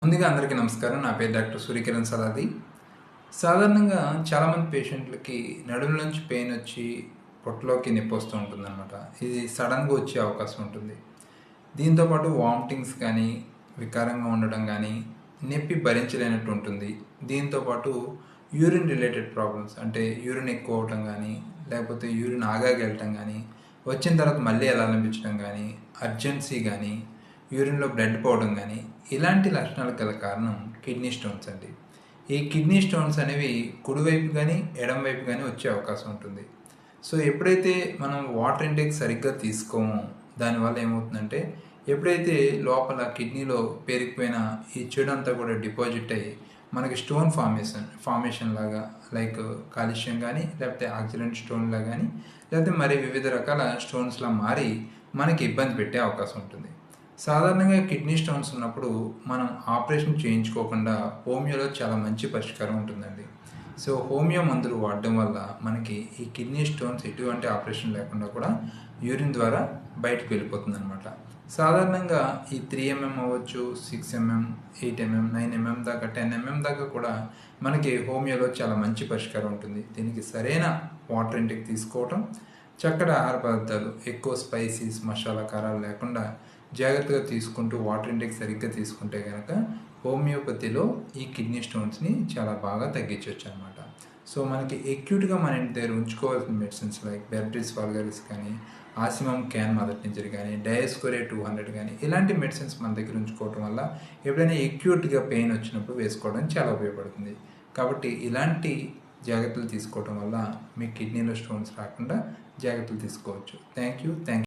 ముందుగా అందరికీ నమస్కారం. నా పేరు డాక్టర్ సూర్యకిరణ్ సలాది. సాధారణంగా చాలామంది పేషెంట్లకి నడుము నుంచి పెయిన్ వచ్చి పొట్టలోకి నొప్పి వస్తూ ఉంటుందన్నమాట. ఇది సడన్‌గా వచ్చే అవకాశం ఉంటుంది. దీంతో పాటు వామిటింగ్స్ కానీ, వికారంగా ఉండడం కానీ, నొప్పి భరించలేనట్టు ఉంటుంది. దీంతో పాటు యూరిన్ రిలేటెడ్ ప్రాబ్లమ్స్ అంటే యూరిన్ ఎక్కువ అవ్వటం కానీ, లేకపోతే యూరిన్ ఆగాక వెళ్ళటం కానీ, వచ్చిన తర్వాత మళ్ళీ వెళ్ళాలనిపించడం కానీ, అర్జెన్సీ కానీ, యూరిన్‌లో బ్లడ్ పోవడం కానీ, ఇలాంటి లక్షణాలకు గల కారణం కిడ్నీ స్టోన్స్ అండి. ఈ కిడ్నీ స్టోన్స్ అనేవి కుడివైపు కానీ, ఎడమ వైపు కానీ వచ్చే అవకాశం ఉంటుంది. సో ఎప్పుడైతే మనం వాటర్ ఇంటేక్ సరిగ్గా తీసుకోమో దానివల్ల ఏమవుతుందంటే, ఎప్పుడైతే లోపల కిడ్నీలో పేరుకుపోయిన ఈ చెడంతా కూడా డిపాజిట్ అయ్యి మనకి స్టోన్ ఫార్మేషన్ లాగా లైక్ కాల్షియం కానీ, లేకపోతే ఆక్సిడెంట్ స్టోన్లా కానీ, లేకపోతే మరి వివిధ రకాల స్టోన్స్లా మారి మనకి ఇబ్బంది పెట్టే అవకాశం ఉంటుంది. సాధారణంగా కిడ్నీ స్టోన్స్ ఉన్నప్పుడు మనం ఆపరేషన్ చేయించుకోకుండా హోమియోలో చాలా మంచి పరిష్కారం ఉంటుందండి. సో హోమియో మందులు వాడడం వల్ల మనకి ఈ కిడ్నీ స్టోన్స్ ఎటువంటి ఆపరేషన్ లేకుండా కూడా యూరిన్ ద్వారా బయటకు వెళ్ళిపోతుంది అనమాట. సాధారణంగా ఈ 3 mm అవ్వచ్చు, 6 mm, 8 mm, 9 mm దాకా, 10 mm దాకా కూడా మనకి హోమియోలో చాలా మంచి పరిష్కారం ఉంటుంది. దీనికి సరైన వాటర్ ఇంటేక్ తీసుకోవటం, చక్కటి ఆహార పదార్థాలు, ఎక్కువ స్పైసీస్, మసాలా కారాలు లేకుండా జాగ్రత్తగా తీసుకుంటూ వాటర్ ఇంటేక్ సరిగ్గా తీసుకుంటే కనుక హోమియోపతిలో ఈ కిడ్నీ స్టోన్స్ని చాలా బాగా తగ్గించవచ్చు అనమాట. సో మనకి ఎక్యూట్గా మన ఇంటి దగ్గర ఉంచుకోవాల్సిన మెడిసిన్స్ లైక్ బెర్బ్రిస్ వాల్గారిస్ కానీ, ఆసిమమ్ క్యాన్ మదర్ టింజర్ కానీ, డయాస్కోరే 200 కానీ, ఇలాంటి మెడిసిన్స్ మన దగ్గర ఉంచుకోవటం వల్ల ఎప్పుడైనా ఎక్యూట్గా పెయిన్ వచ్చినప్పుడు వేసుకోవడం చాలా ఉపయోగపడుతుంది. కాబట్టి ఇలాంటి జాగ్రత్తలు తీసుకోవటం వల్ల మీ కిడ్నీలో స్టోన్స్ రాకుండా జాగ్రత్తలు తీసుకోవచ్చు. Thank you.